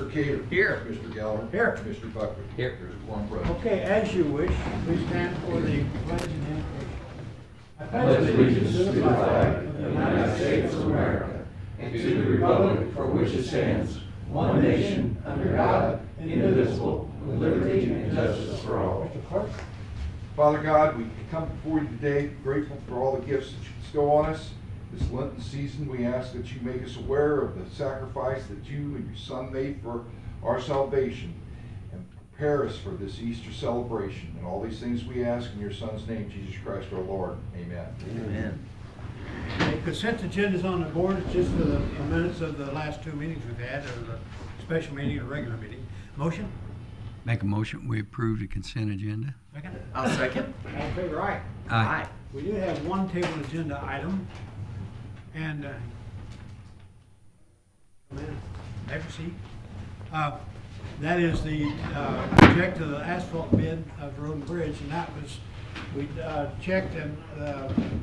Mr. Cater. Here. Mr. Geller. Here. Mr. Buckley. Here. There's one present. Okay, as you wish, please stand for the pledge and invocation. I pledge allegiance to the flag of the United States of America and to the republic for which it stands, one nation, under God, indivisible, with liberty and justice for all. Mr. Clerk? Father God, we come before you today grateful for all the gifts that you bestow on us. This Lenten season, we ask that you make us aware of the sacrifice that you and your Son made for our salvation and prepare us for this Easter celebration. And all these things we ask in your Son's name, Jesus Christ our Lord. Amen. Amen. The consent agenda is on the board. It's just for the minutes of the last two meetings we've had, or the special meeting and regular meeting. Motion? Make a motion, we approve the consent agenda. Second? I'll second. All in favor, aye. Aye. We do have one table agenda item, and, have a seat. That is the, reject of the asphalt bid of Road and Bridge, and that was, we, checked, and,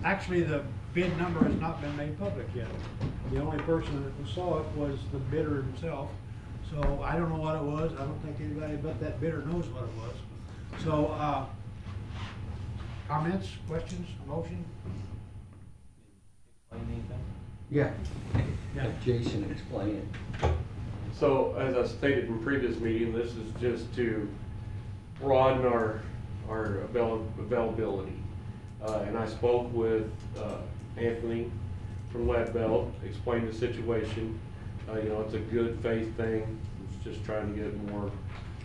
actually the bid number has not been made public yet. The only person that saw it was the bidder himself, so I don't know what it was. I don't think anybody but that bidder knows what it was. So, comments, questions, motion? Yeah. Yeah. Have Jason explain it. So, as I stated in previous meeting, this is just to broaden our availability. And I spoke with Anthony from Lead Belt, explained the situation. It's a good faith thing. It's just trying to get more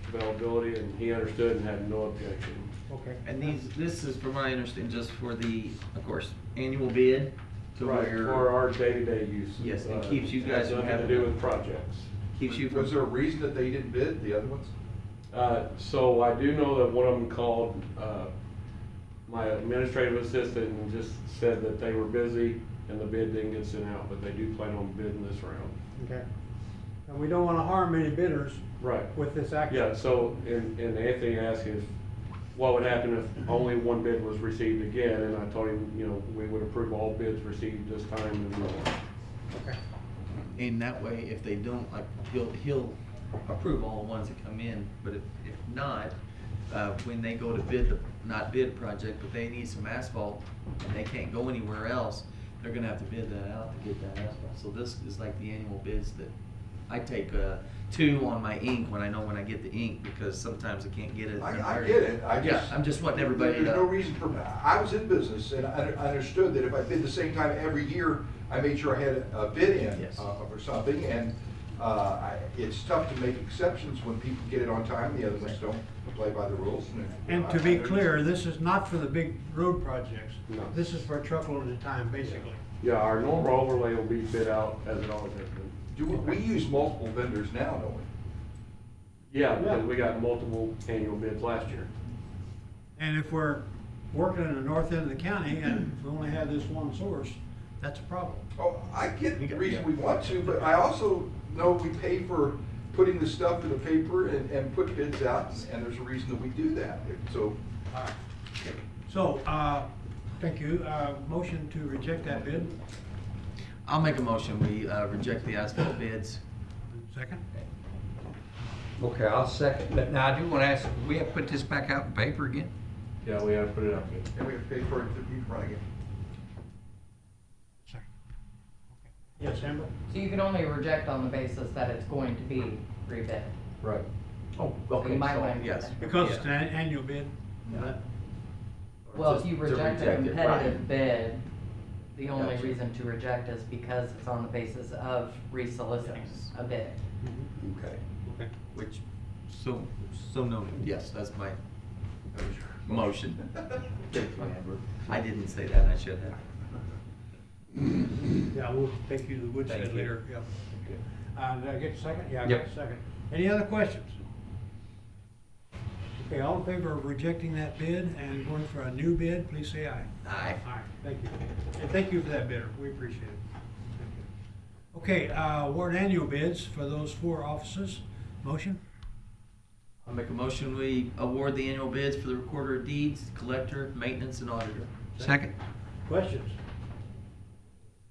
availability, and he understood and had no objection. Okay. And this is, from what I understand, just for the, of course, annual bid to Right, where for our day-to-day use. Yes, and keeps you guys Has from nothing to having do to- with projects. keeps you Was from. there a reason that they didn't bid the other ones? So I do know that one of them called my administrative assistant and just said that they were busy and the bid didn't get sent out, but they do plan on bidding this round. Okay. And we don't want to harm any bidders Right. with this action. Yeah, so, and Anthony asked if, what would happen if only one bid was received again, and I told him, we would approve all bids received this time and more. Okay. In that way, if they don't, like, he'll approve all the ones that come in, but if not, when they go to bid not bid project, but they need some asphalt and they can't go anywhere else, they're gonna have to bid that out to get that asphalt. So this is like the annual bids that I take, 2 on my ink when I get the ink, because sometimes I can't get it. I get it. Yeah, I'm just wanting everybody There's no to, reason for, I was in business and I understood that if I bid the same time every year, I made sure I had a bid in Yes. for something. And it's tough to make exceptions when people get it on time, the other ones don't play by the rules. And to be clear, this is not for the big road projects. No. This is for a truckload at a time, basically. Yeah, our normal overlay will be bid out as it always has been. We use multiple vendors now, don't we? Yeah, because we got multiple annual bids last year. And if we're working in the north end of the county and we only have this one source, that's a problem. Oh, I get the reason we want to, but I also know we pay for putting the stuff in the paper and put bids out, and there's a reason that we do that. So, So, thank you. Motion to reject that bid. I'll make a motion, we reject the asphalt bids. Second? Okay, I'll second. But now I do want to ask, we have to put this back out in paper again? Yeah, we have to put it out bid. and we have to pay for it to be running it. Second. Okay. Yes, Amber? So you can only reject on the basis that it's going to be rebid. Right. Oh, So you might want to. yes. Because it's an annual bid? Yeah. Well, if Just you to reject a reject it, competitive right. bid, the only Gotcha. reason to reject is because it's on the basis of resoliciting Yes. a bid. Okay. Okay. Which, so noted, yes, that's my motion. Thank you, Amber. I didn't say that, I should have. Yeah, we'll take you to the Thank woodshed you. later, yeah. Did I get a second? Yeah, I got Yep. a second. Any other questions? Okay, all in favor of rejecting that bid and going for a new bid, please say aye. Aye. Aye, thank you. And thank you for that bidder, we appreciate it. Thank you. Okay, award annual bids for those 4 offices. Motion? I'll make a motion, we award the annual bids for the recorder of deeds, collector, maintenance, and auditor. Second? Questions?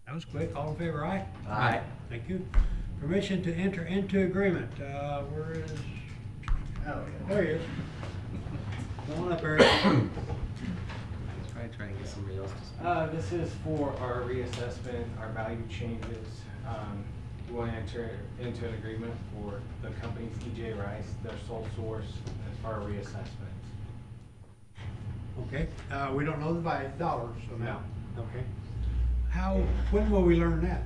That was quick. All in favor, aye? Aye. Thank you. Permission to enter into agreement, where is, oh, there he is. Come on up, Eric. Probably trying to get somebody else to speak. This is for our reassessment, our value changes. We want to enter into an agreement for the company's E.J. Rice, their sole source, as far as reassessment. Okay, we don't know the dollars amount, okay. When will we learn that?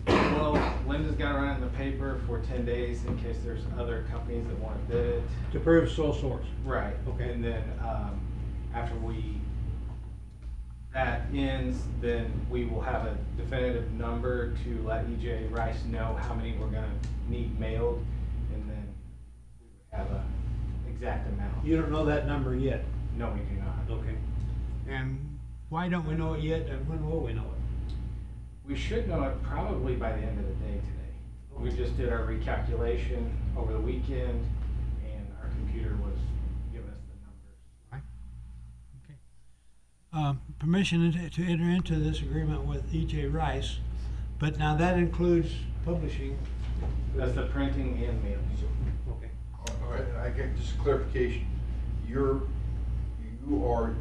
Well, Linda's got to run it in the paper for 10 days in case there's other companies that want to bid it. To prove sole source. Right. Okay. And then, after that ends, then we will have a definitive number to let E.J. Rice know how many we're gonna need mailed, and then we would have a exact amount. You don't know that number yet? No, we do not. Okay. And why don't we know it yet, and when will we know it? We should know it probably by the end of the day today. We just did our recalculation over the weekend, and our computer was giving us the numbers. Okay. Permission to enter into this agreement with E.J. Rice, but now that includes publishing. That's the printing and mailing. Okay. All right, I get just clarification. You are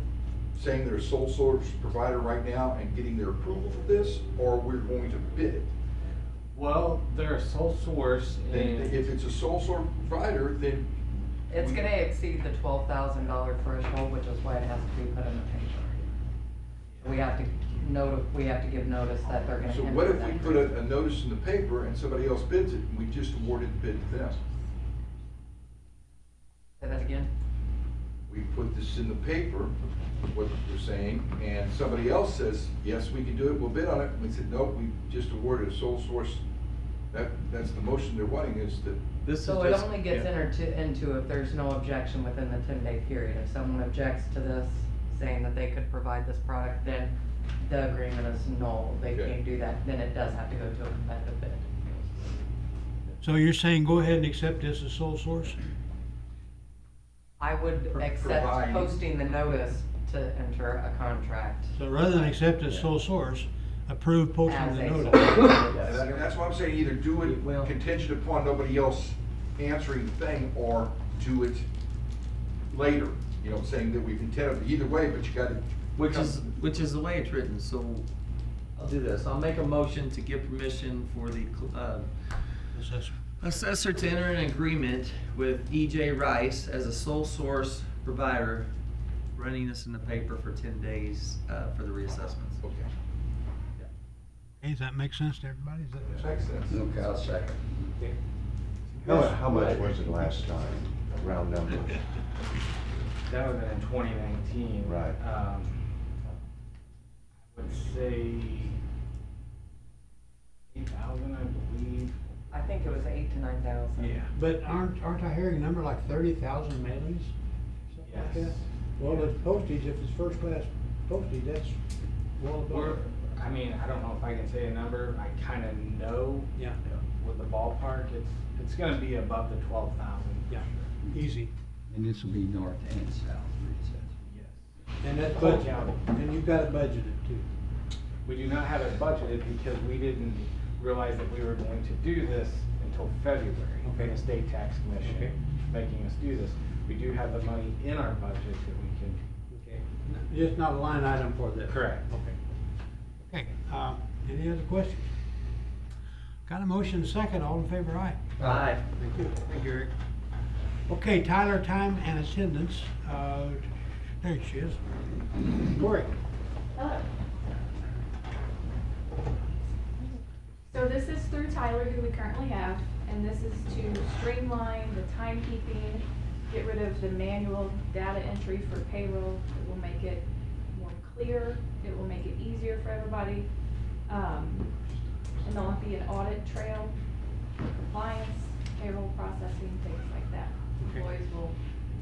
saying they're a sole source provider right now and getting their approval for this, or we're going to bid it? Well, they're a sole source, Then and if it's a sole source provider, then. It's we- gonna exceed the $12,000 threshold, which is why it has to be put in the paper. We have to give notice that they're gonna So enter what if that we put agreement. a notice in the paper and somebody else bids it, and we just awarded the bid to them? Say that again? We put this in the paper, what you're saying, and somebody else says, yes, we can do it, we'll bid on it. We said, nope, we just awarded a sole source. That's the motion they're wanting, is that, This is So it just- only gets yeah. entered into if there's no objection within the 10-day period. If someone objects to this, saying that they could provide this product, then the agreement is null. They Okay. can't do that, then it does have to go to a competitive bid. So you're saying go ahead and accept this as sole source? I would accept Provide. posting the notice to enter a contract. So rather than accept as sole source, approve posting As the a notice. sole and that's why I'm saying either do Well- it contingent upon nobody else answering the thing, or do it later. You know, saying that we've intended, either way, but you gotta. Which is the way it's written, so I'll do this. I'll make a motion to give permission for the, Assessor. assessor to enter an agreement with E.J. Rice as a sole source provider, running this in the paper for 10 days, for the reassessments. Okay, Okay, does that make sense to everybody? Is that- makes sense. Okay, I'll second. How much was it last time, round number? that would have been in 2019. Right. I would say 8,000, I believe. I think it was 8,000 to 9,000. Yeah. But aren't I hearing a number like 30,000 mailings? Something like Yes. that? Well, it's postage, if it's first class postage, that's well We're, above. I mean, I don't know if I can say a number. I kind of know Yeah, with the ballpark, it's going to be above the 12,000. yeah, easy. And this will be north and south recess. Yes. And that's Whole budgeted, county. and you've got it budgeted too. We do not have it budgeted because we didn't realize that we were going to do this until February. Okay. The state tax Okay. commission making us do this. We do have the money in our budget that we can. Okay. Just not a line item for this? Correct. Okay. Okay, any other questions? Got a motion second, all in favor, aye? Aye. Thank you. Thank you, Eric. Okay, Tyler, time and attendance, there she is. Cory. Hello. So this is through Tyler, who we currently have, and this is to streamline the timekeeping, get rid of the manual data entry for payroll. It will make it more clear, it will make it easier for everybody. And there'll be an audit trail for compliance, payroll processing, things like that. Okay. Employees will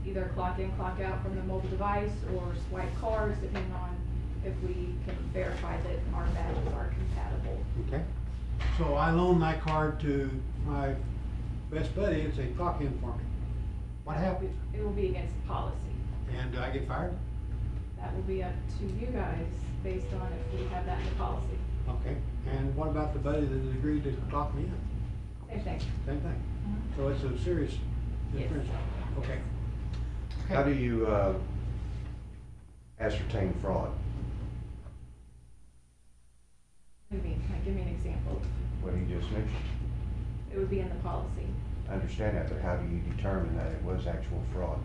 either clock in, clock out from the mobile device, or swipe cards, depending on if we can verify that our badges are compatible. Okay. So I loan my card to my best buddy and say, clock in for me. What happens? It will be against policy. And do I get fired? That will be up to you guys based on if we have that in the policy. Okay. And what about the buddy that agreed to clock me in? Same thing. Same thing. Mhm. So it's a serious Yes. difference. Okay. How do you ascertain fraud? What do you mean? Like, give me an example. What you just mentioned. It would be in the policy. I understand that, but how do you determine that it was actual fraud?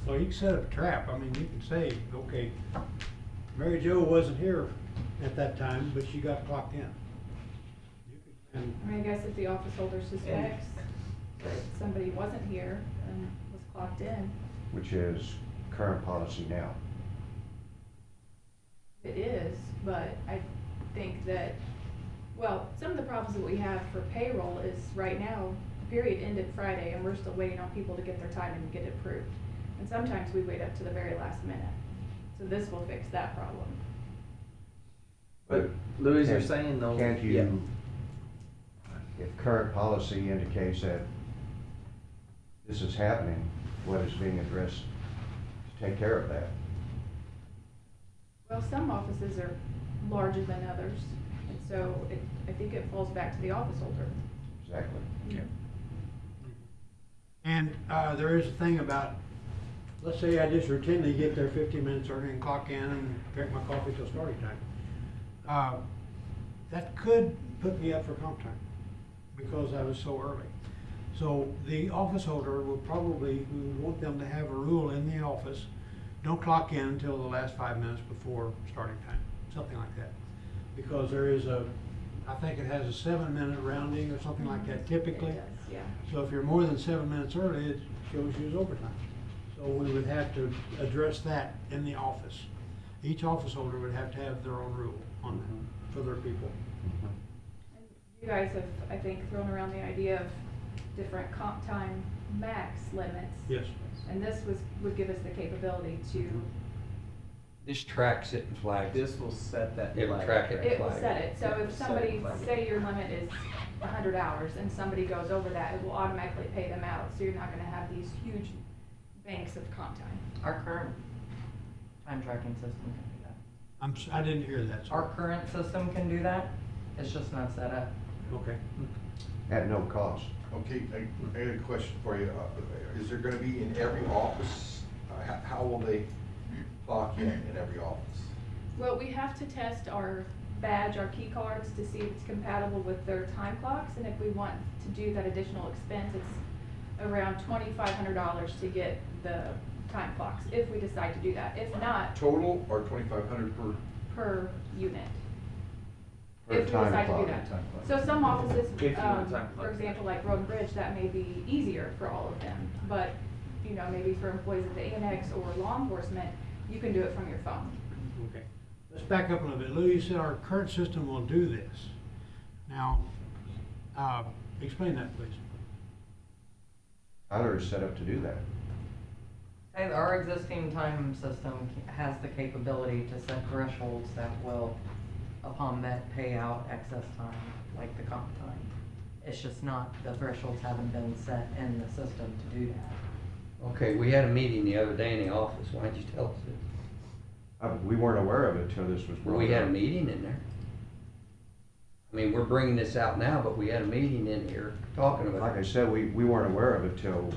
So you can set up a trap. I mean, you can say, okay, Mary Jo wasn't here at that time, but she got clocked in. You could- And I mean, I guess if the office holder suspects that somebody wasn't here and was clocked in, Which is current policy now. it is, but I think that, well, some of the problems that we have for payroll is right now, the period ended Friday and we're still waiting on people to get their time and get it approved. And sometimes we wait up to the very last minute. So this will fix that problem. But Louis, you're Can't- saying though. Can't Yeah. you, if current policy indicates that this is happening, what is being addressed to take care of that? Well, some offices are larger than others, and so I think it falls back to the office holder. Exactly. And there is a thing about, let's say I just routinely get there 15 minutes early and clock in and drink my coffee till starting time. That could put me up for comp time because I was so early. So the office holder will probably, we would want them to have a rule in the office, don't clock in until the last 5 minutes before starting time, something like that. Because there is a, I think it has a 7-minute rounding or something like that typically. It does, yeah. So if you're more than 7 minutes early, it shows you as overtime. So we would have to address that in the office. Each office holder would have to have their own rule on that for their people. You guys have, I think, thrown around the idea of different comp time max limits. Yes. And this would give us the capability to, This tracks it and flags it. This will set that. It'll flag. track it. it will flag. set it. So if Set somebody, it, flag it. say your limit is 100 hours and somebody goes over that, it will automatically pay them out. So you're not gonna have these huge banks of comp time. Our current time tracking system can do that. I didn't hear that. Our current system can do that, it's just not set up. Okay. At no cost. Okay, I got a question for you. Is there gonna be in every office, how will they clock in every office? Well, we have to test our badge, our key cards to see if it's compatible with their time clocks. And if we want to do that additional expense, it's around $2,500 to get the time clocks, if we decide to do that. If not, Total or 2,500 per? per unit. Per If we time decide to clock. do that. So some offices, If you want time for clock. example, like Road and Bridge, that may be easier for all of them. But, you know, maybe for employees at the annex or law enforcement, you can do it from your phone. Okay. Let's back up a little bit. Lou, you said our current system will do this. Now, explain that, please. Tyler is set up to do that. Hey, our existing time system has the capability to set thresholds that will, upon met, pay out excess time, like the comp time. It's just not, the thresholds haven't been set in the system to do that. Okay, we had a meeting the other day in the office. Why didn't you tell us this? We weren't aware of it until this was brought up. We had a meeting in there. I mean, we're bringing this out now, but we had a meeting in here talking about Like I it. said, we weren't aware of it till,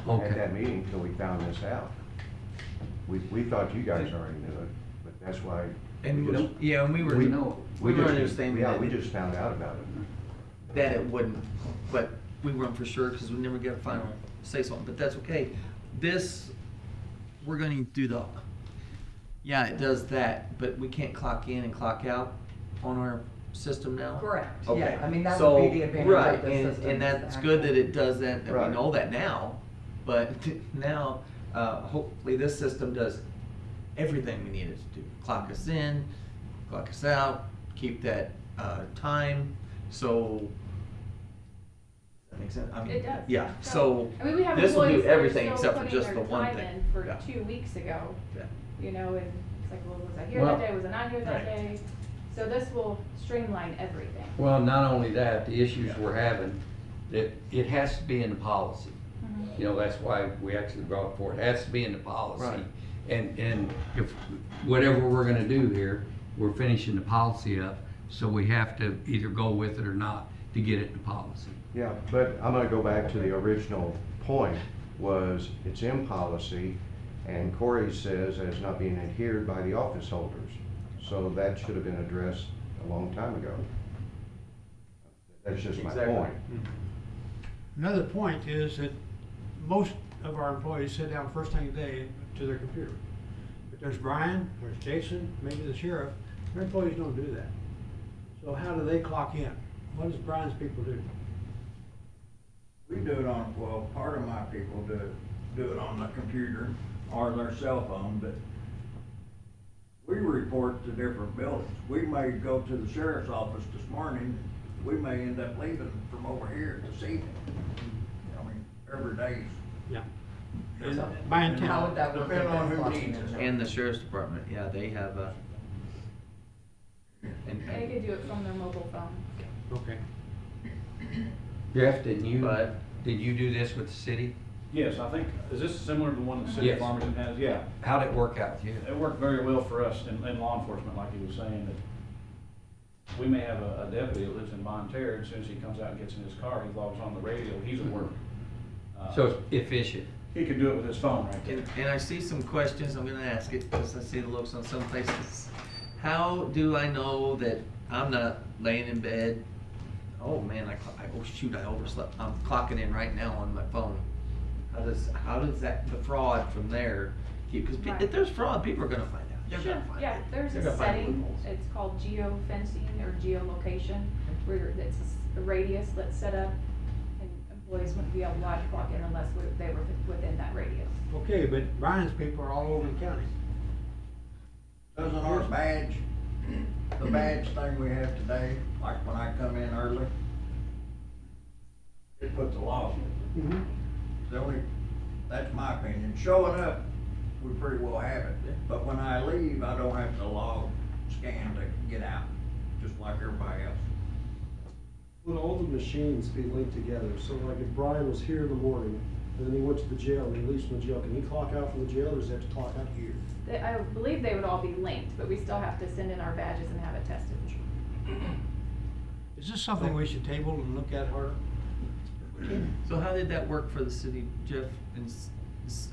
Okay. at that meeting, till we found this out. We thought you guys already knew it, but that's why. And, we just- yeah, and we were, we- we were just- understanding Yeah, that. we just found out about it. That it wouldn't, but we weren't for sure because we never get a final say something, but that's okay. This, we're gonna do the, yeah, it does that, but we can't clock in and clock out on our system now? Correct, Okay. yeah, I mean, that So, would be the advantage right, of the and- system. And is the that's good that actual- it does that, that we Right. know that now, but now, hopefully this system does everything we need it to do. Clock us in, clock us out, keep that, time, so. Does that make sense? I mean, It does. Yeah, so, I mean, we have this will employees do that are everything still except for putting just their the one time thing. in for Yeah. 2 weeks ago, Yeah. you know, and it's like, well, was I here Well- that day, was I not here that Right. day? So this will streamline everything. Well, not only that, the issues we're having, it has to be in the policy. Mhm. You know, that's why we actually brought it forward. It has to be in the policy. Right. And if, whatever we're gonna do here, we're finishing the policy up. So we have to either go with it or not to get it in policy. Yeah, but I'm gonna go back to the original point, was it's in policy, and Corey says that it's not being adhered by the office holders. So that should have been addressed a long time ago. That's just my Exactly. point. Another point is that most of our employees sit down first thing of the day to their computer. If there's Brian, there's Jason, maybe the sheriff, their employees don't do that. So how do they clock in? What does Brian's people do? We do it on, well, part of my people do it on the computer or their cell phone, but we report to different buildings. We may go to the sheriff's office this morning, we may end up leaving from over here this evening. I mean, every day. Yeah. So, By How intent. would that work? Depending with on the who clocking needs in? it. And the sheriff's department, yeah, they have a. They could do it from their mobile phone. Okay. Jeff, did But- you do this with the city? Yes, I think, is this similar to the one that City of Yes. Farmington has? Yeah. How'd it work out with you? It worked very well for us in law enforcement, like he was saying, that we may have a deputy that lives in Bonne Terre, and as soon as he comes out and gets in his car, he logs on the radio, he's at work. So it's efficient. He could do it with his phone right there. And I see some questions, I'm gonna ask it, because I see the looks on some faces. How do I know that I'm not laying in bed? Oh man, oh shoot, I overslept. I'm clocking in right now on my phone. How does that, the fraud from there keep, because Right. if there's fraud, people are gonna find out. They're Sure, gonna find yeah, out. there's They're a gonna find setting, loopholes. it's called geofencing or geolocation, where it's a radius that's set up, and employees wouldn't be able to clock in unless they were within that radius. Okay, but Brian's people are all over the county. Doesn't our badge, the badge thing we have today, like when I come in early, it puts a lock. The only, that's my opinion. Showing up, we pretty well have it. But when I leave, I don't have to log, scan to get out, just like everybody else. Would all the machines be linked together? So like if Brian was here in the morning, and then he went to the jail, and he leaves from the jail, can he clock out from the jail, or does he have to clock out here? I believe they would all be linked, but we still have to send in our badges and have it tested. Is this something we should table and look at harder? So how did that work for the city, Jeff? And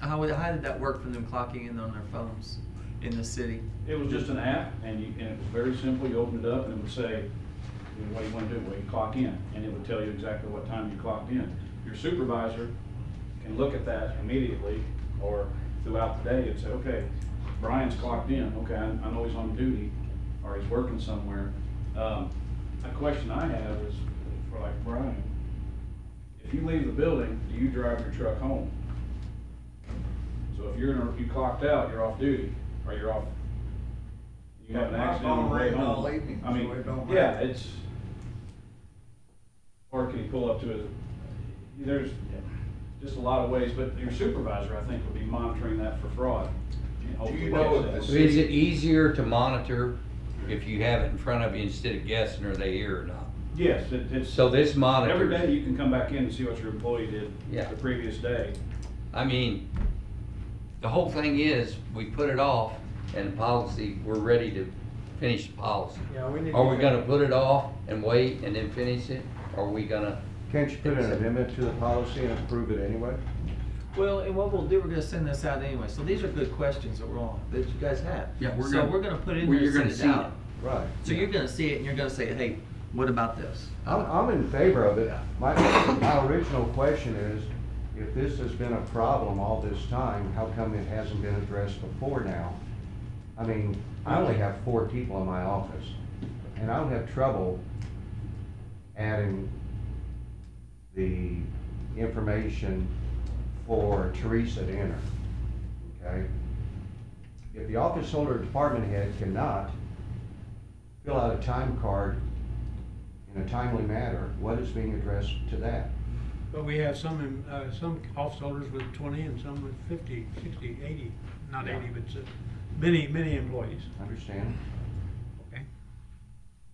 how did that work for them clocking in on their phones in the city? It was just an app, and it was very simple, you open it up, and it would say, what do you want to do, well, you clock in, and it would tell you exactly what time you clocked in. Your supervisor can look at that immediately, or throughout the day, and say, okay, Brian's clocked in, okay, I know he's on duty, or he's working somewhere. A question I have is, for like Brian, if you leave the building, do you drive your truck home? So if you clocked out, you're off duty, or you're off, you have an My accident on phone the way rings home. all evening, I mean, so it don't yeah, matter. it's, or can you pull up to there's just a lot of ways, but your supervisor, I think, will be monitoring that for fraud. And hopefully you know that's if it. Is it easier to monitor if you have it in front of you instead of guessing are they here or not? Yes, it's. So this monitors. Every day you can come back in and see what your employee did Yeah. the previous day. I mean, the whole thing is, we put it off and the policy, we're ready to finish the policy. Yeah, we need. Are we gonna put it off and wait and then finish it? Or are we gonna, Can't you put an amendment to the policy and approve it anyway? Well, and what we'll do, we're gonna send this out anyway. So these are good questions that that you guys have. Yeah, we're So gonna- we're gonna put it in well, there and you're send gonna it see out. Right. So you're gonna see it and you're gonna say, hey, what about this? I'm in favor of it. My original question is, if this has been a problem all this time, how come it hasn't been addressed before now? I mean, I only have 4 people in my office, and I don't have trouble adding the information for Teresa to enter, okay? If the office holder or department head cannot fill out a time card in a timely manner, what is being addressed to that? But we have some office holders with 20 and some with 50, 60, 80, not 80, but many employees. Understand? Okay.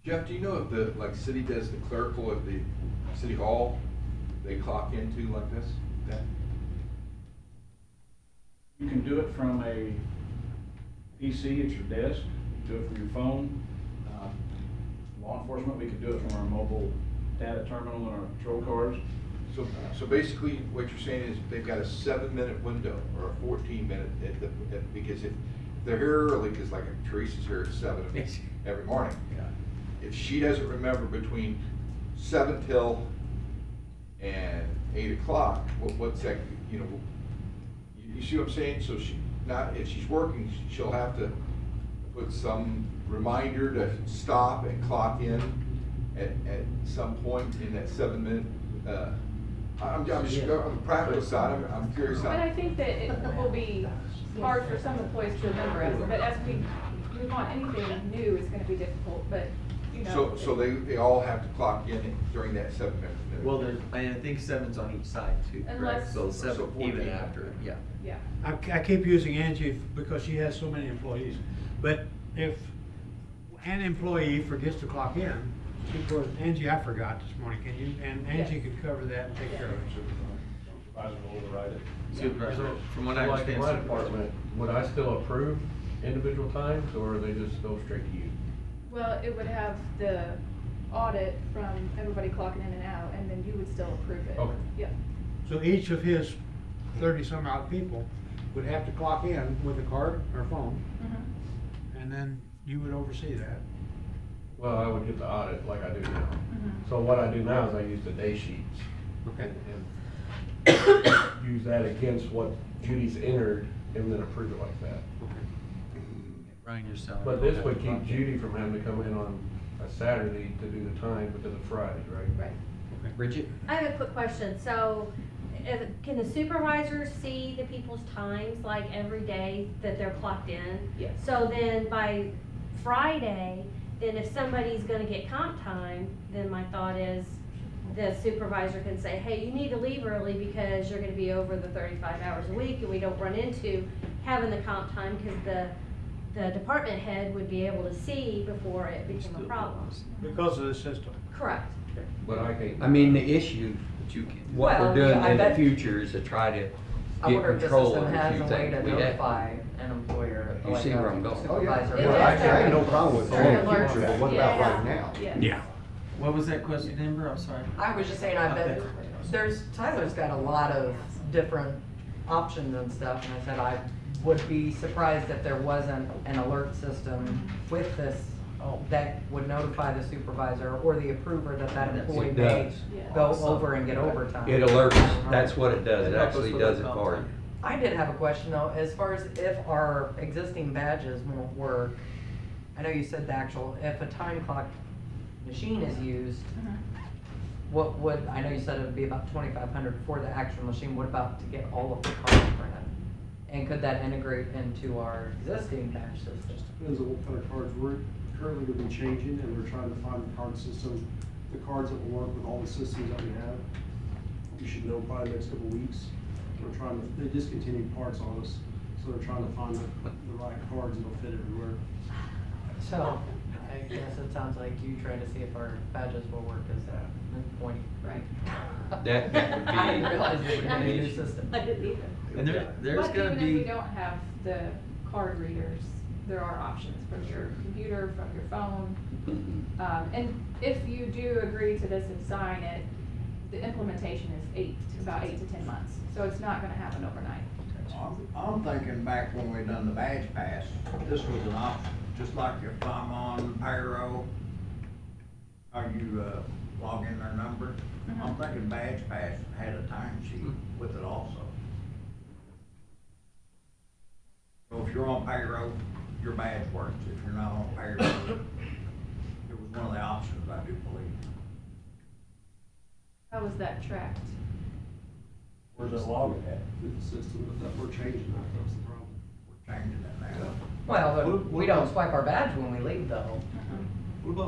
Jeff, do you know if the, like, city does the clerical at the city hall, they clock into like this? You can do it from a PC at your desk, do it from your phone. law enforcement, we could do it from our mobile data terminal and our patrol cars. So basically, what you're saying is they've got a 7-minute window or a 14-minute because if they're here early, because like Teresa's here at 7 every morning. If she doesn't remember between 7 till and 8 o'clock, what's that, you know, you see what I'm saying? So she, not, if she's working, she'll have to put some reminder to stop and clock in at some point in that 7-minute, I'm just, on the practical side, I'm curious how. But I think that it will be hard for some employees to remember us, but as we move on, anything new is gonna be difficult, but, you know. So they all have to clock in during that 7-minute. Well, there's, and I think 7's on each side too, correct? Unless- So 7 So even 14. after, yeah. Yeah. I keep using Angie because she has so many employees, but if an employee forgets to clock in, because Angie, I forgot this morning, can you, and Angie Yes. could cover that and take care of it. Supervisor will override it. Supervisor, from what I Like understand. in my Supervisor. department, would I still approve individual times, or they just go straight to you? Well, it would have the audit from everybody clocking in and out, and then you would still approve it. Okay. Yeah. So each of his 30-some odd people would have to clock in with a card or phone, Mhm. and then you would oversee that. Well, I would get the audit like I do now. Mhm. So what I do now is I use the day sheets. Okay. And use that against what Judy's entered and then approve it like that. Ryan, your salary. But this would keep Judy from having to come in on a Saturday to do the time because of Friday, right? Right. Bridget? I have a quick question. So, can the supervisors see the people's times, like every day that they're clocked in? Yes. So then by Friday, then if somebody's gonna get comp time, then my thought is the supervisor can say, hey, you need to leave early because you're gonna be over the 35 hours a week, and we don't run into having the comp time, because the department head would be able to see before it became a problem. Because of the system. Correct. But I can't. I mean, the issue, But you can. what Well, we're doing I in the bet- future is to try to I get wonder if the control system of a has few a way things. to We have- notify an employer, You like see where a I'm going. Oh, yeah. supervisor. It Well, does actually, I have no have problem with certain that in the alerts. future, but what about Yeah. right now? Yeah. What was that question, Amber? I'm sorry. I was just saying, I bet, Tyler's got a lot of different options and stuff, and I said I would be surprised if there wasn't an alert system with this that would notify the supervisor or the approver that that employee It may does. go over and get overtime. It alerts, that's what it does, it Help us actually with does the it comp for you. time. I did have a question though, as far as if our existing badges won't work. I know you said the actual, if a time clock machine is used, Mhm. what would, I know you said it would be about 2,500 for the actual machine, what about to get all of the cards printed? And could that integrate into our existing badge system? Depends on what kind of cards we're currently going to be changing, and we're trying to find the card system, the cards that will work with all the systems that we have. We should know probably the next couple of weeks. We're trying to, they discontinued parts on us, so they're trying to find the right cards that'll fit everywhere. So, I guess it sounds like you trying to see if our badges will work as a point. Right. That would be. I didn't realize we were gonna need a new system. I didn't either. And there's But gonna even if we be, don't have the card readers, there are options from your computer, from your phone. And if you do agree to this and sign it, the implementation is about 8 to 10 months. So it's not gonna happen overnight. I'm thinking back when we done the badge pass, this was an option, just like if I'm on payroll, how you, log in their number. I'm thinking badge pass had a time sheet with it also. So if you're on payroll, your badge works. If you're not on payroll, it was one of the options, I do believe. How was that tracked? Where's the log at? With the system, but that we're changing that, that's the problem. We're changing it now. Well, but we don't swipe our badge when we leave though.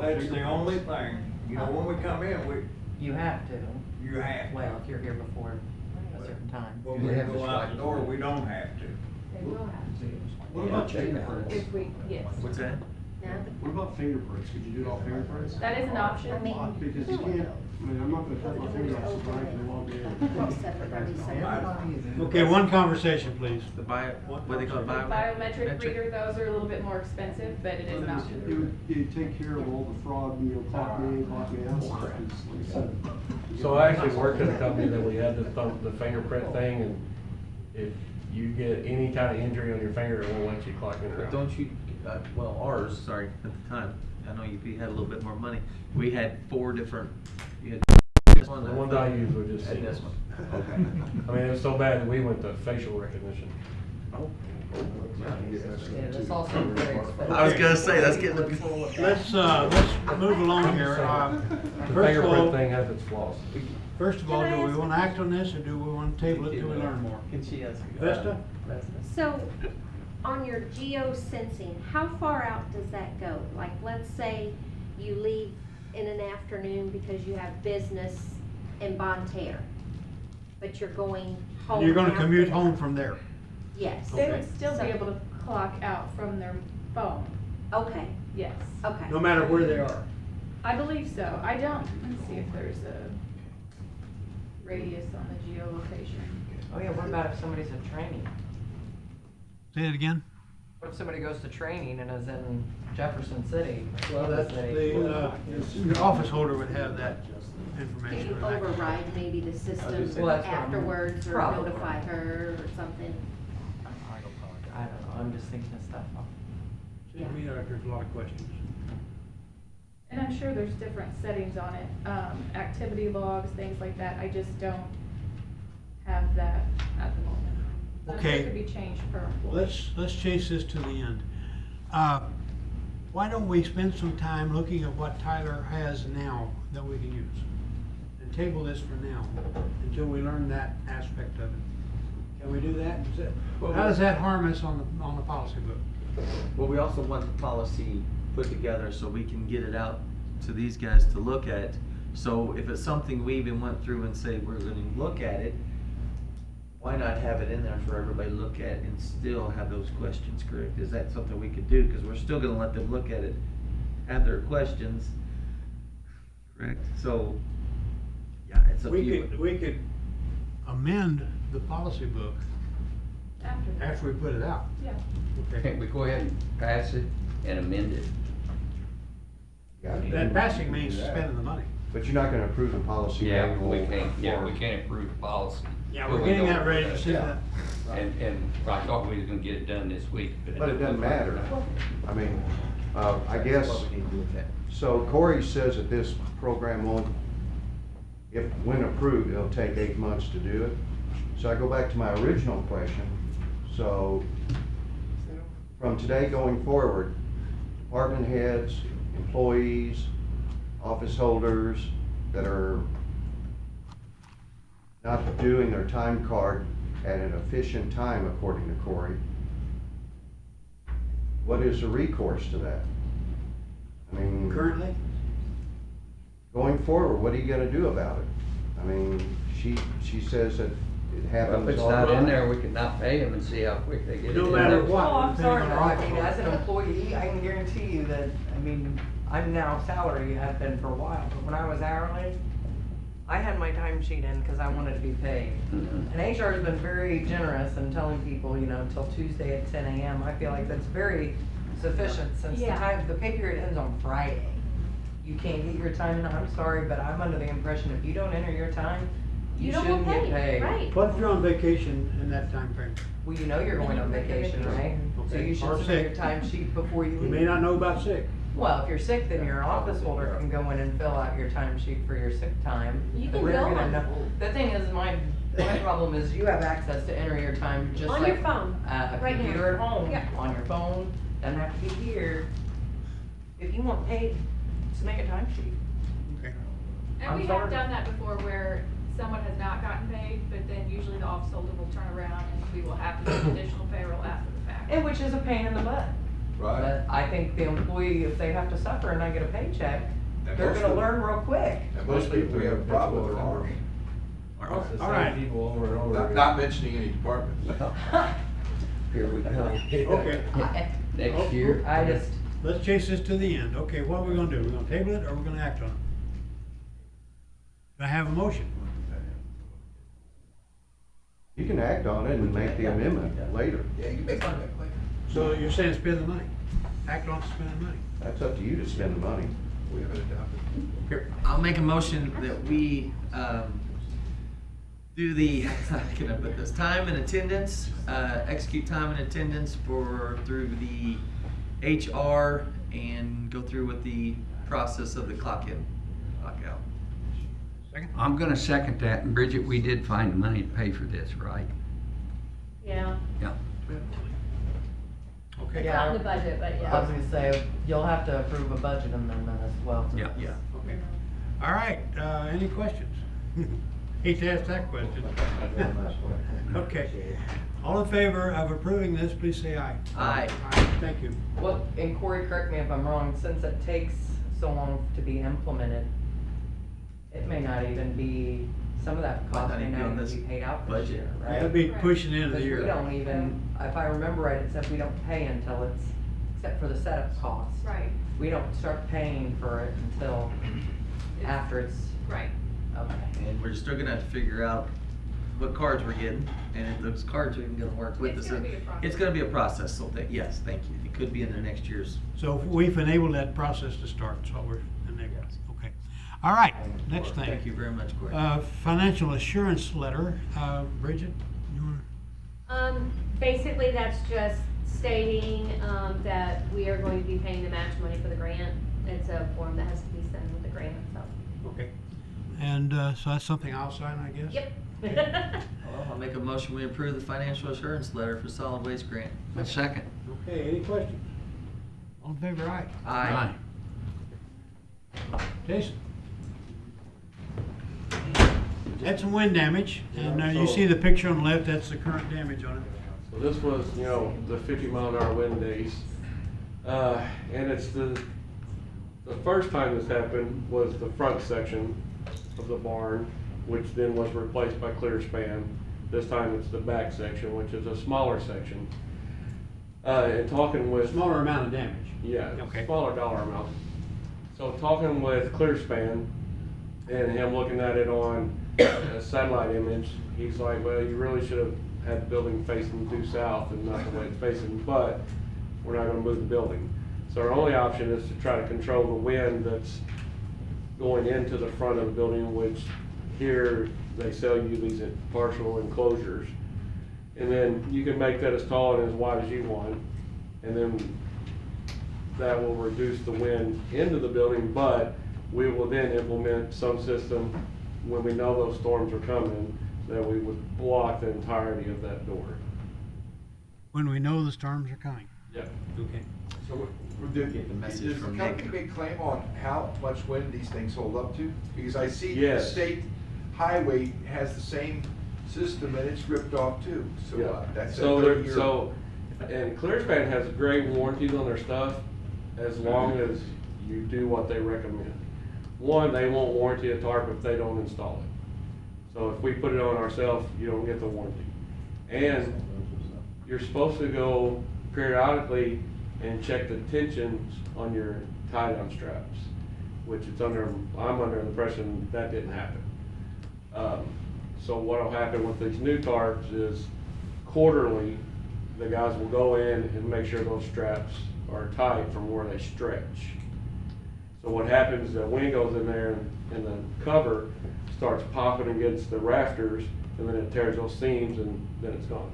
That's the only thing, you know, when we come in, You have to. you have. Well, if you're here before a certain time. When we go out the door, we don't have to. They will have to. What about checking cards? If we, yes. what's that? No? What about fingerprints? Could you do it all fingerprints? That is an option. I mean, Because you can't, I mean, I'm not gonna cut my finger off so I can log in. Okay, one conversation, please. The bio, what they call Biometric reader, those are a little bit more expensive, but it is an option. You take care of all the fraud, you know, clock me in, clock me out stuff, 'cause like I said. So I actually worked at a company that we had the fingerprint thing, and if you get any kind of injury on your finger, it won't let you clock in or But out. don't you, well, ours, sorry, at the time, I know you had a little bit more money. We had 4 different, you had this one. The ones I used were just. And this one. Okay. I mean, it was so bad that we went to facial recognition. Yeah, that's also very expensive. I was gonna say, that's getting Let's move along here. The First of fingerprint all, thing has its flaws. first of all, do we want to act on this, or do we want to table it till we learn more? Can she ask? Vesta? So, on your geosensing, how far out does that go? Like, let's say you leave in an afternoon because you have business in Bonne Terre, but you're going home. You're gonna after commute that. home from there? Yes. They would still be able to clock out from their phone, Okay, yes. okay. No matter where they are? I believe so. I don't, let's see if there's a radius on the geolocation. Oh yeah, what about if somebody's at training? Say it again? What if somebody goes to training and is in Jefferson City? Well, that's City? your office holder would have that Can information. you override maybe the system Well, that's what I'm- afterwards or Probably. notify her or something? I don't know, I'm just thinking of stuff. Seems to me like there's a lot of questions. And I'm sure there's different settings on it, activity logs, things like that. I just don't have that at the moment. I'm sure Okay. it could be changed per employee. Let's chase this to the end. Why don't we spend some time looking at what Tyler has now that we can use? And table this for now, until we learn that aspect of it. Can we do that? How does that harm us on the policy book? Well, we also want the policy put together so we can get it out to these guys to look at. So if it's something we even went through and say we're gonna look at it, why not have it in there for everybody to look at and still have those questions correct? Is that something we could do? Because we're still gonna let them look at it, have their questions, correct? So, yeah, it's up to you. We could amend the policy book after we put it out. Yeah. Okay. Can't we go ahead and pass it and amend it? That passing means spending the money. But you're not gonna approve the policy Yeah, manual. we can't for- approve the policy. Yeah, But we're we getting don't- that ready to see that. And I thought we was gonna get it done this week, But it doesn't matter. I mean, I That's guess, what we need to look at. so Corey says that this program won't, when approved, it'll take 8 months to do it. So I go back to my original question. So from today going forward, department heads, employees, office holders that are not doing their time card at an efficient time, according to Corey, what is the recourse to that? I mean, Currently? going forward, what are you gonna do about it? I mean, she says that it Well, happens if it's all the not in time. there, we can not pay them and see how quick they get it No in matter there. what. Oh, I'm sorry, depending though. on I our mean, office. as an employee, I can guarantee you that, I mean, I'm now salary, have been for a while, but when I was hourly, I had my time sheet in because I wanted to be paid. Mhm. And HR has been very generous in telling people, you know, until Tuesday at 10 a.m. I feel like that's very sufficient since Yeah. the pay period ends on Friday. You can't get your time in. I'm sorry, but I'm under the impression if you don't enter your time, you don't shouldn't get get paid. Right. What if you're on vacation in that time frame? Well, you know you're going on vacation, right? So Okay. you should Or submit your sick. time sheet before you You leave. may not know about sick. Well, if you're sick, then your office holder can go in and fill out your time sheet for your sick time. You can We're go gonna on- know- The thing is, my problem is you have access to enter your time just On like. your phone, A right now. computer at home, Yeah. on your phone, doesn't have to be here. If you want paid, submit your time sheet. Okay. And I'm we sorry. have done that before where someone has not gotten paid, but then usually the office holder will turn around and we will have to do additional payroll after the fact. And which is a pain in the butt. Right. But I think the employee, if they have to suffer and not get a paycheck, And they're most gonna of- learn real quick. And most people, we have a problem with ours. It's the All right. same people over and over Not, again. not mentioning any departments. Here we go. Okay. Next year. I just, let's chase this to the end. Okay, what are we gonna do? We're gonna table it or we're gonna act on it? Do I have a motion? You can act on it and make the amendment later. Yeah, you can make that later. So you're saying spend the money? Act on spending the money? That's up to you to spend the money. We haven't adopted. I'll make a motion that we, do the, can I put this, time and attendance, execute time and attendance through the HR and go through with the process of the clock in, clock out. Second? I'm gonna second that, and Bridget, we did find the money to pay for this, right? Yeah, Yeah. Okay. Yeah. not in the budget, but I was yeah. gonna say, you'll have to approve a budget amendment as well. for Yeah. this. Yeah. Okay. All right, any questions? Hate to ask that question. Okay. All in favor of approving this, please say aye. Aye. Thank you. Well, and Corey, correct me if I'm wrong, since it takes so long to be implemented, it may not even be, some of that cost not may even be not on even this be paid out this budget. year, right? That'll be pushing into the Because year. we don't even, if I remember right, it said we don't pay until it's, except for the setup costs. Right, We don't start paying for it until after it's, right. okay. And we're still gonna have to figure out what cards we're getting, and if those cards are even gonna work with us. It's gonna be a process. It's gonna be a process, so yes, thank you. It could be in the next year's. So we've enabled that process to start, so we're enabled. Okay. All right, next thing. Thank you very much, Corey. Financial assurance letter. Bridget, you wanna? Basically, that's just stating, that we are going to be paying the match money for the grant. It's a form that has to be sent with the grant, so. Okay. And, so that's something I'll sign, I guess? Yep. Well, I'll make a motion, we approve the financial assurance letter for solid waste grant. A second. Okay, any questions? All in favor, aye. Aye. Jason? Had some wind damage, and you see the picture on the left, that's the current damage on it. So this was, you know, the 50-mile-an-hour wind days. And it's the first time this happened was the front section of the barn, which then was replaced by clear span. This time it's the back section, which is a smaller section. And talking with... Smaller amount of damage. Yeah, Okay. smaller dollar amount. So talking with Clearspan and him looking at it on a satellite image, he's like, well, you really should have had the building facing due south and not the way it's facing, but we're not gonna move the building. So our only option is to try to control the wind that's going into the front of the building, which here they sell you these partial enclosures. And then you can make that as tall and as wide as you want. And then that will reduce the wind into the building, but we will then implement some system when we know those storms are coming, that we would block the entirety of that door. When we know the storms are coming. Yeah. Okay. So Get the message does the from company Nick. make claim on how much wind these things hold up to? Because I see the Yes. state highway has the same system and it's ripped off too, so Yeah. that's a So 30-year. and Clearspan has great warranties on their stuff as long as you do what they recommend. One, they won't warranty a tarp if they don't install it. So if we put it on ourselves, you don't get the warranty. And you're supposed to go periodically and check the tensions on your tie-down straps, which I'm under the impression that didn't happen. So what'll happen with these new tarps is quarterly, the guys will go in and make sure those straps are tight from where they stretch. So what happens is the wind goes in there and the cover starts popping against the rafters, and then it tears those seams and then it's gone.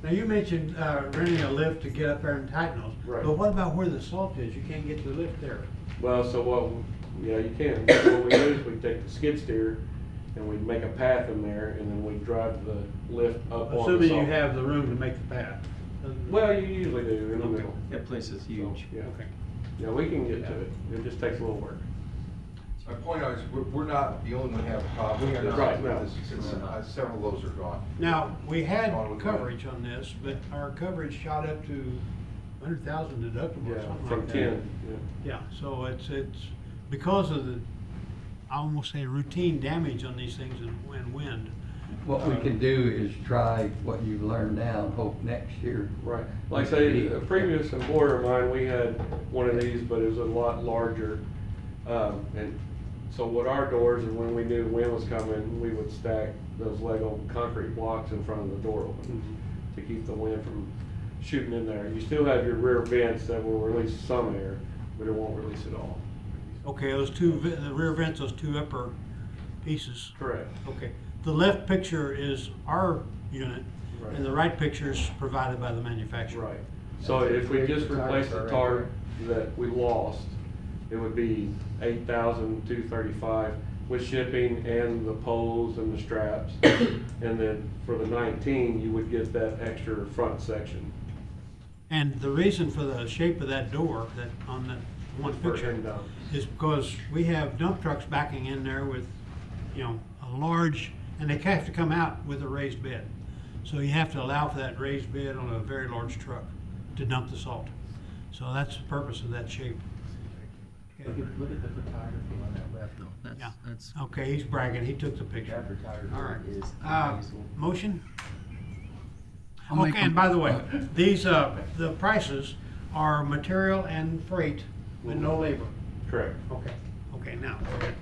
Now, you mentioned renting a lift to get up there and tighten those. Right. But what about where the salt is? You can't get to the lift there. Well, so yeah, you can. What we do is we take the skid steer and we make a path in there, and then we drive the lift up on the Assuming you salt. have the room to make the path. Well, you usually do in the Okay. middle. That place is huge. Yeah. Okay. Yeah, we can get to it. It just takes a little work. My point is, we're not the only one having problems with this. Right, no. Since several of those are gone. Now, we had On with the coverage on this, but our coverage shot up to 100,000 deductible or Yeah, something from like that. 10, yeah. Yeah, so it's because of the, I almost say routine damage on these things and wind. What we can do is try what you've learned now and hope next year. Right, like I say, a previous employer of mine, we had one of these, but it was a lot larger. And so what our doors, and when we knew wind was coming, we would stack those Lego concrete blocks in front of the door open to keep the wind from shooting in there. You still have your rear vents that will release some air, but it won't release it all. Okay, those two, the rear vents, those two upper pieces. Correct. Okay, the left picture is our unit, Right. and the right picture is provided by the manufacturer. Right. So if we just replace the tarp that we lost, it would be $8,235 with shipping and the poles and the straps. And then for the 19, you would get that extra front section. And the reason for the shape of that door, that on that one For picture, end dump. is because we have dump trucks backing in there with, you know, a large, and they have to come out with a raised bed. So you have to allow for that raised bed on a very large truck to dump the salt. So that's the purpose of that shape. Look at the photography on that left though. Yeah. That's. Okay, he's bragging, he took the picture. That photography All right. is amazing. Motion? I'll make Okay, a- and by the way, these, the prices are material and freight with no labor. Correct. Okay, now, go ahead.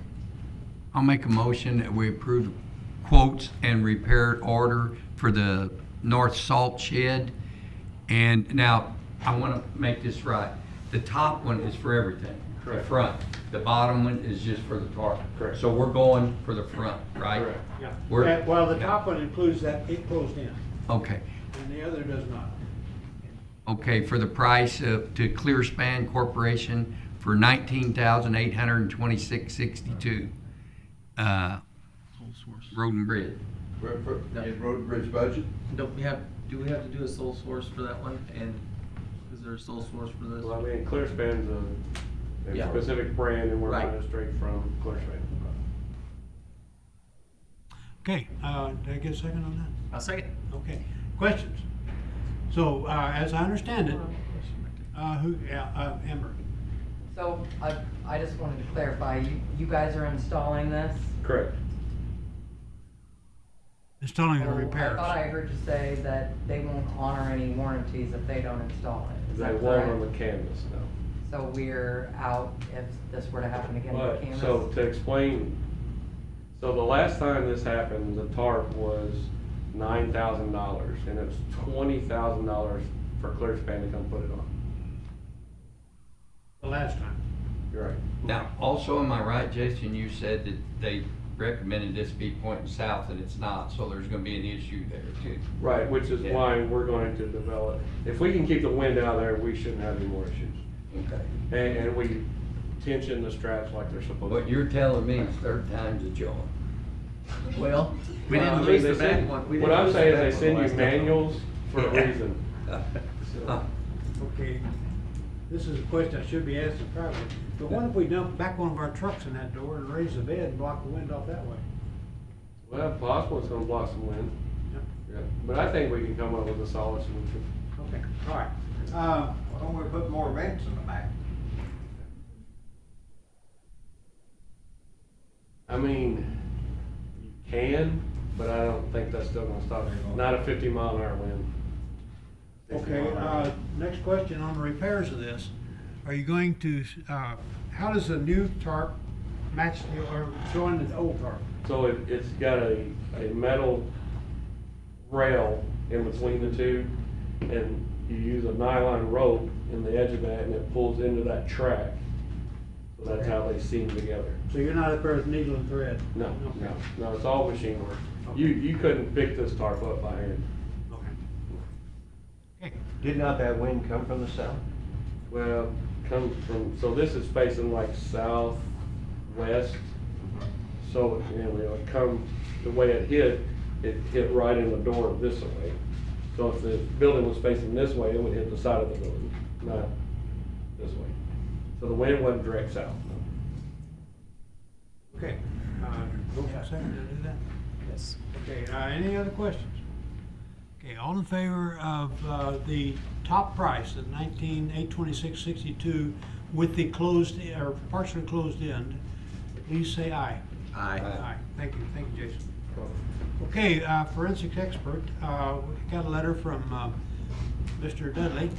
I'll make a motion that we approve quotes and repair order for the north salt shed. And now, I wanna make this right. The top one is for everything. Correct. Uh, The front. The bottom one is just for the tarp. Correct. So we're going for the front, right? Correct. Yeah. We're- Well, the top one includes that, it closed in, Okay. and the other does not. Okay, for the price of, to Clearspan Corporation for $19,826.62. Road and Bridge. In road and bridge budget? Do we have to do a sole source for that one? And is there a sole source for this? Well, I mean, Clearspan's a Yeah. specific brand, and we're Right. buying it straight from Clearspan. Okay, did I get a second on that? I'll second. Okay, questions? So, as I understand it, Amber, So I just wanted to clarify, you guys are installing this? Correct. installing the Well, repairs. I thought I heard you say that they won't honor any warranties if they don't install it. Is They that won't on correct? the canvas, no. So we're out if this were to happen again with But, Canvas? so to explain, so the last time this happened, the tarp was $9,000, and it was $20,000 for Clearspan to come put it on. The last time. You're right. Now, also, am I right, Jason, you said that they recommended this be pointing south and it's not, so there's gonna be an issue there too. Right, which is Yeah. why we're going to develop, if we can keep the wind out of there, we shouldn't have any more issues. Okay. And we tension the straps like they're supposed to. What you're telling me is third time's a charm. Well, we Well, I didn't mean, lose they the back send- one. We What didn't I'm lose the saying is back they one send you last time. manuals for a Yeah. reason. Okay, this is a question I should be asking probably, but what if we dump back one of our trucks in that door and raise the bed and block the wind off that way? Well, possible it's gonna block some wind. Yep. Yeah, but I think we can come up with a solid solution. Okay, all right. Why don't we put more vents in the back? I mean, you can, but I don't think that's still gonna stop, not a 50-mile-an-hour wind. 50 Okay, mile an hour. next question on the repairs of this. Are you going to, how does the new tarp match, or join the old tarp? So it's got a metal rail in between the two, and you use a nylon rope in the edge of that, and it pulls into that track. So that's how they seam together. So you're not up there with needle and thread? No, Okay. no, it's all machine work. Okay. You couldn't pick this tarp up by hand. Okay. Okay. Did not that wind come from the south? Well, comes from, so this is facing like southwest. So, you know, it come, the way it hit right in the door this way. So if the building was facing this way, it would hit the side of the building, not this way. So the wind wasn't direct south. Okay. Go for a second to do that? Yes. Okay, any other questions? Okay, all in favor of the top price of $19,826.62 with the closed, or partially closed end, please say aye. Aye. Aye. Thank you, Jason. Okay, forensics expert, we got a letter from Mr. Dudley,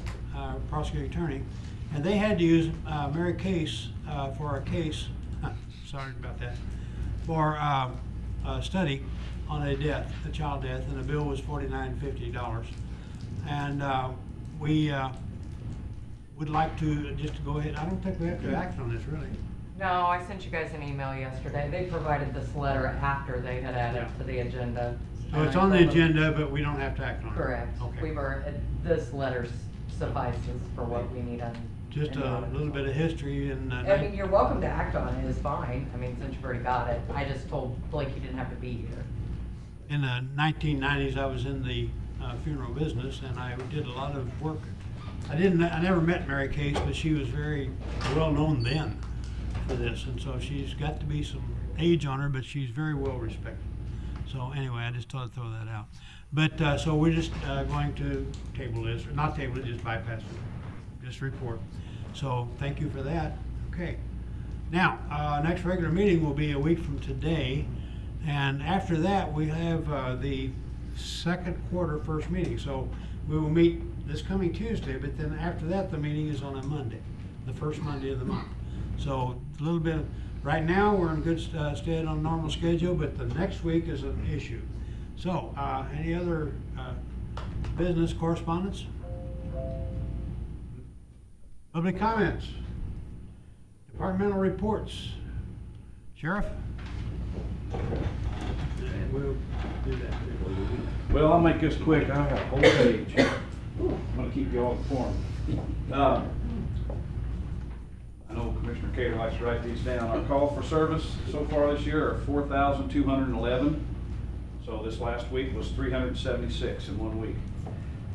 prosecuting attorney, and they had to use Mary Case for a case, sorry about that, for a study on a death, a child death, and the bill was $49.50. And we would like to just go ahead, I don't think we have to act on this really. No, I sent you guys an email yesterday. They provided this letter after they had added to the agenda. So it's on the agenda, but we don't have to act on it? Correct. Okay. This letter suffices for what we need on. Just a little bit of history and. I mean, you're welcome to act on it, it's fine. I mean, since you've already got it. I just told Blake you didn't have to be here. In the 1990s, I was in the funeral business, and I did a lot of work. I never met Mary Case, but she was very well known then for this, and so she's got to be some age on her, but she's very well respected. So anyway, I just thought I'd throw that out. But so we're just going to table this, or not table it, just bypass it, just report. So thank you for that. Okay. Now, next regular meeting will be a week from today, and after that we have the second quarter first meeting. So we will meet this coming Tuesday, but then after that the meeting is on a Monday, the first Monday of the month. So a little bit, right now we're in good stead on normal schedule, but the next week is an issue. So any other business correspondence? Public comments? Departmental reports? Sheriff? We'll do that. Well, I'll make this quick. I have a whole page. I'm gonna keep you all informed. I know Commissioner Cater likes to write these down. Our call for service so far this year are 4,211. So this last week was 376 in 1 week.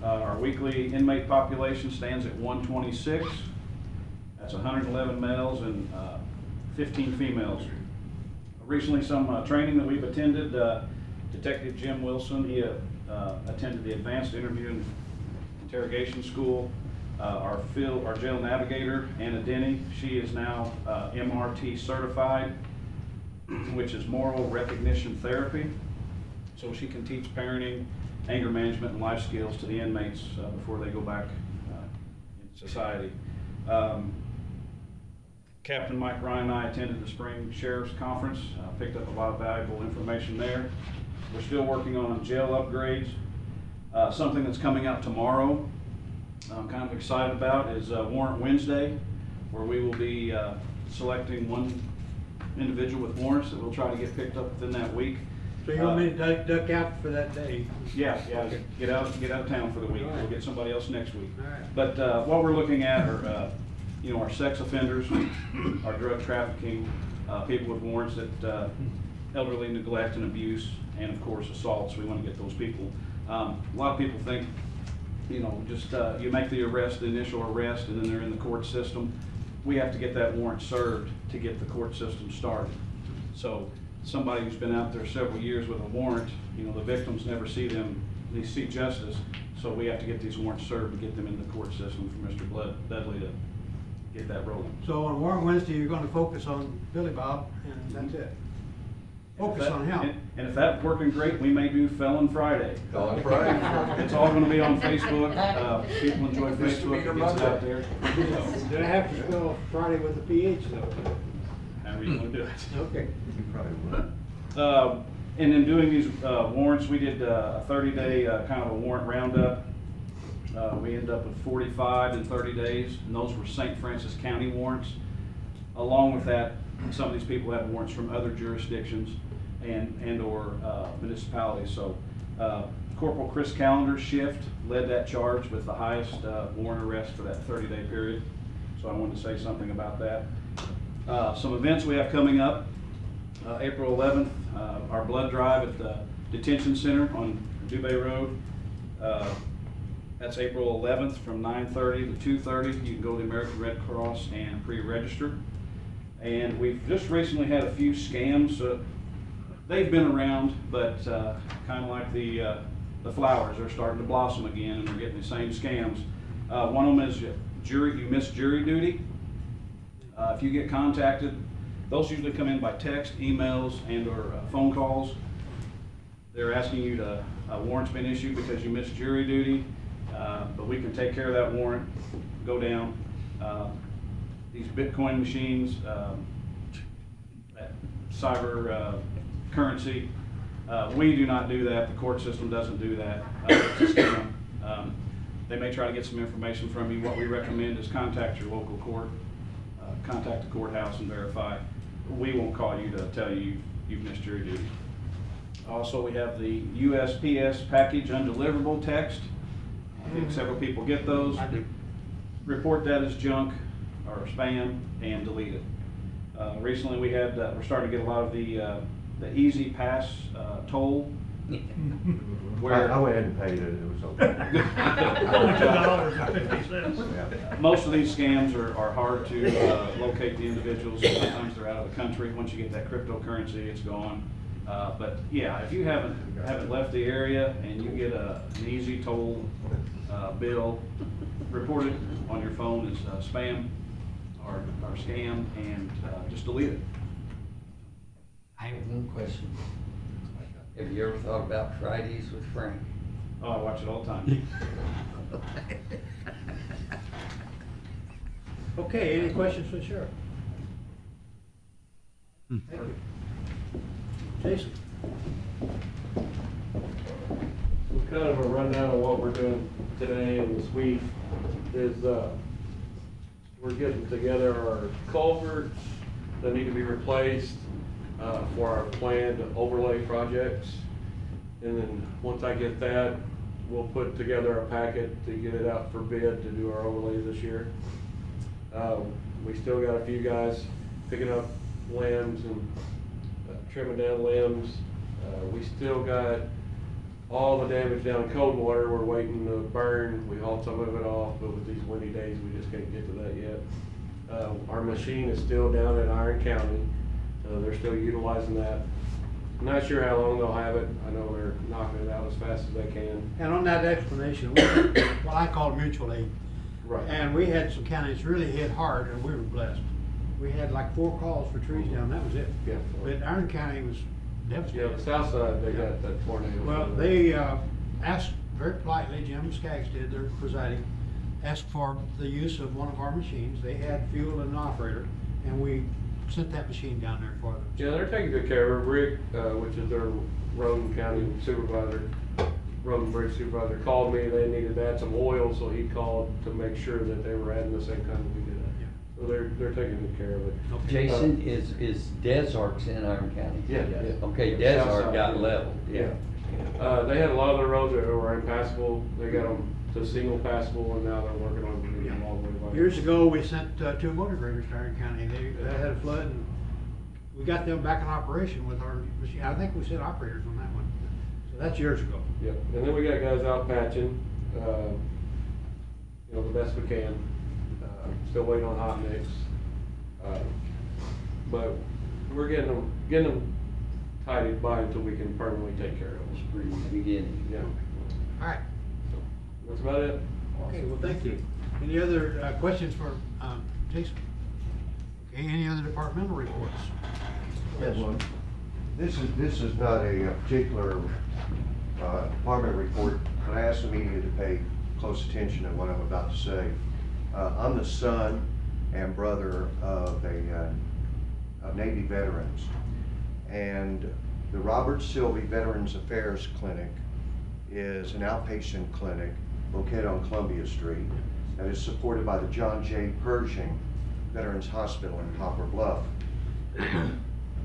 Our weekly inmate population stands at 126. That's 111 males and 15 females. Recently, some training that we've attended, Detective Jim Wilson, he attended the Advanced Interview and Interrogation School. Our jail navigator, Anna Denny, she is now MRT certified, which is moral recognition therapy. So she can teach parenting, anger management, and life skills to the inmates before they go back in society. Captain Mike Ryan and I attended the Spring Sheriff's Conference, picked up a lot of valuable information there. We're still working on jail upgrades. Something that's coming out tomorrow I'm kind of excited about is Warrant Wednesday, where we will be selecting one individual with warrants that we'll try to get picked up within that week. So you want me to duck out for that day? Yeah, Okay. get out of town for the week. All right. We'll get somebody else next week. All right. But what we're looking at are, our sex offenders, our drug trafficking, people with warrants that elderly neglect and abuse, and of course assaults. We want to get those people. A lot of people think, just you make the arrest, the initial arrest, and then they're in the court system. We have to get that warrant served to get the court system started. So somebody who's been out there several years with a warrant, the victims never see them, they see justice. So we have to get these warrants served to get them in the court system for Mr. Dudley to get that rolling. So on Warrant Wednesday, you're going to focus on Billy Bob, and that's it. Focus on him. And if that's working great, we may do Felon Friday. Felon Friday. It's all gonna be on Facebook. People enjoy Facebook, it gets it out there. Do I have to spell Friday with a PH though? However you wanna do it. Okay. You probably would. And in doing these warrants, we did a 30-day kind of a warrant roundup. We ended up with 45 in 30 days, and those were St. Francis County warrants. Along with that, some of these people have warrants from other jurisdictions and or municipalities. So Corporal Chris Callender's shift led that charge with the highest warrant arrest for that 30-day period. So I wanted to say something about that. Some events we have coming up. April 11th, our blood drive at the detention center on Dubé Road. That's April 11th from 9:30 to 2:30. You can go to the American Red Cross and pre-register. And we've just recently had a few scams. They've been around, but kind of like the flowers, they're starting to blossom again, and we're getting the same scams. One of them is you missed jury duty. If you get contacted, those usually come in by text, emails, and or phone calls. They're asking you to, a warrant's been issued because you missed jury duty, but we can take care of that warrant, go down. These Bitcoin machines, that cyber currency, we do not do that. The court system doesn't do that. It's a scam. They may try to get some information from you. What we recommend is contact your local court, contact the courthouse and verify. We won't call you to tell you you've missed jury duty. Also, we have the USPS package undeliverable text. I think several people get those. Report that as junk or spam and delete it. Recently, we had we're starting to get a lot of the Easy Pass toll. Where I went ahead and paid it, it was okay. $2.50. Most of these scams are hard to locate the individuals. Sometimes they're out of the country. Once you get that cryptocurrency, it's gone. But yeah, if you haven't left the area and you get an easy toll bill, report it on your phone as spam or scam, and just delete it. I have one question. Have you ever thought about Fridays with Frank? Oh, I watch it all the time. Okay, any questions for the sheriff? Thank you. Jason? So kind of a rundown of what we're doing today and this week is, we're getting together our culverts that need to be replaced, for our planned overlay projects. And then once I get that, we'll put together a packet to get it out for bid to do our overlays this year. We still got a few guys picking up limbs and trimming down limbs. We still got all the damage down in Coldwater. We're waiting to burn. We hauled some of it off, but with these windy days, we just can't get to that yet. Our machine is still down in Iron County. They're still utilizing that. I'm not sure how long they'll have it. I know they're knocking it out as fast as they can. And on that explanation, what I call mutual aid. Right. And we had some counties really hit hard, and we were blessed. We had like 4 calls for trees down, that was it. Yeah. But Iron County was Yeah, devastated. the south side, they got that tornado. Well, they asked very politely, Jim Skaggs did, they're presiding, asked for the use of one of our machines. They had fuel and an operator, and we sent that machine down there for them. Yeah, they're taking good care of it. Rick, which is their Road and County supervisor, Road and Bridge supervisor, called me. They needed to add some oil, so he called to make sure that they were adding the same kind that we did. So they're taking good care of it. Jason, is Desarts in Iron County? Yeah. Okay, Yeah, south Desart side. got leveled, yeah. They had a lot of their roads that were impassable. They got them to single passable, and now they're working on getting them all the way by. Years ago, we sent 2 motor graders to Iron County. They had a flood, and we got them back in operation with our machine. I think we sent operators on that one. So that's years ago. Yep, and then we got guys out patching, the best we can. Still waiting on hot mix. But we're getting them tidied by until we can permanently take care of them. Spring beginning. Yeah, All right. that's about it. Okay, well, thank you. Any other questions for Jason? Okay, any other departmental reports? Yes. This is not a particular department report, but I asked the media to pay close attention to what I'm about to say. I'm the son and brother of Navy veterans, and the Robert Sylvie Veterans Affairs Clinic is an outpatient clinic located on Columbia Street that is supported by the John J. Pershing Veterans Hospital in Poplar Bluff.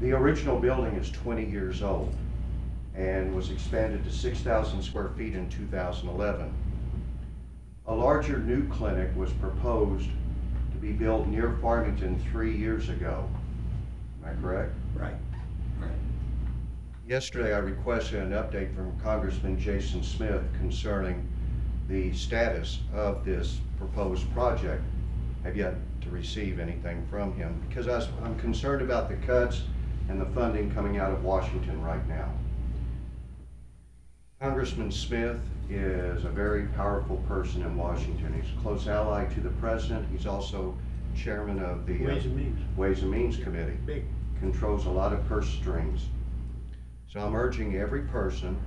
The original building is 20 years old and was expanded to 6,000 square feet in 2011. A larger new clinic was proposed to be built near Farmington 3 years ago. Am I correct? Right. Yesterday, I requested an update from Congressman Jason Smith concerning the status of this proposed project. I've yet to receive anything from him because I'm concerned about the cuts and the funding coming out of Washington right now. Congressman Smith is a very powerful person in Washington. He's a close ally to the president. He's also chairman of the Ways and Means. Ways and Means Committee. Big. Controls a lot of purse strings. So I'm urging every person,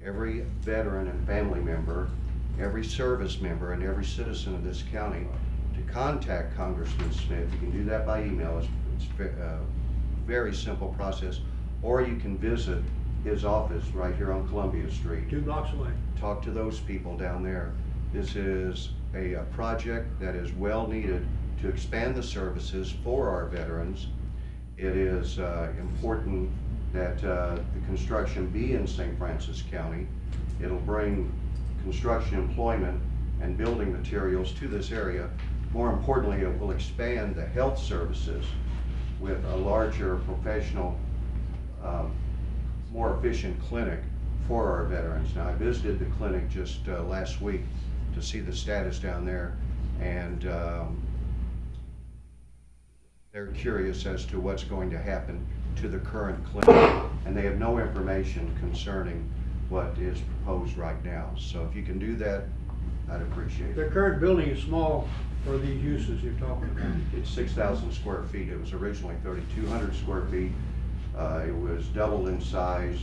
every veteran and family member, every service member, and every citizen of this county to contact Congressman Smith. You can do that by email. It's a very simple process. Or you can visit his office right here on Columbia Street. 2 blocks away. Talk to those people down there. This is a project that is well needed to expand the services for our veterans. It is important that the construction be in St. Francis County. It'll bring construction employment and building materials to this area. More importantly, it will expand the health services with a larger professional, more efficient clinic for our veterans. Now, I visited the clinic just last week to see the status down there, and they're curious as to what's going to happen to the current clinic, and they have no information concerning what is proposed right now. So if you can do that, I'd appreciate it. The current building is small for these uses you're talking about. It's 6,000 square feet. It was originally 3,200 square feet. It was doubled in size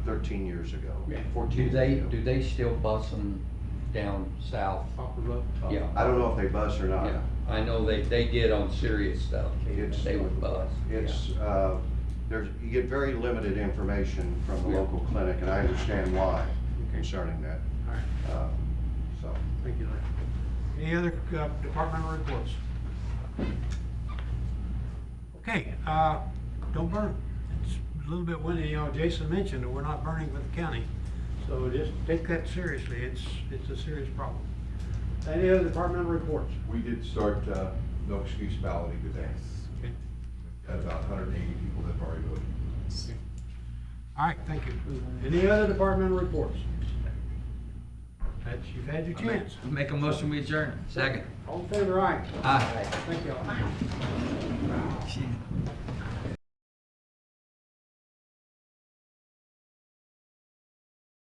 13 years ago, 14 Do years they, ago. do they still bus them down south? Yeah. I don't know if they bus or not. Yeah, I know they did on serious stuff. It's- They would bus. It's, you get very limited information from the Yeah. local clinic, and I understand why concerning that. All right, So, thank you, Larry. Any other departmental reports? Okay, don't burn. It's a little bit windy, you know, Jason mentioned that we're not burning with the county. So just take that seriously, it's a serious problem. Any other departmental reports? We did start, no excuse balloting today. Okay. Got about 180 people that have already voted. All right, thank you. Any other departmental reports? You've had your chance. Make a motion, we adjourn. Second. All in favor, aye. Aye. Thank you all.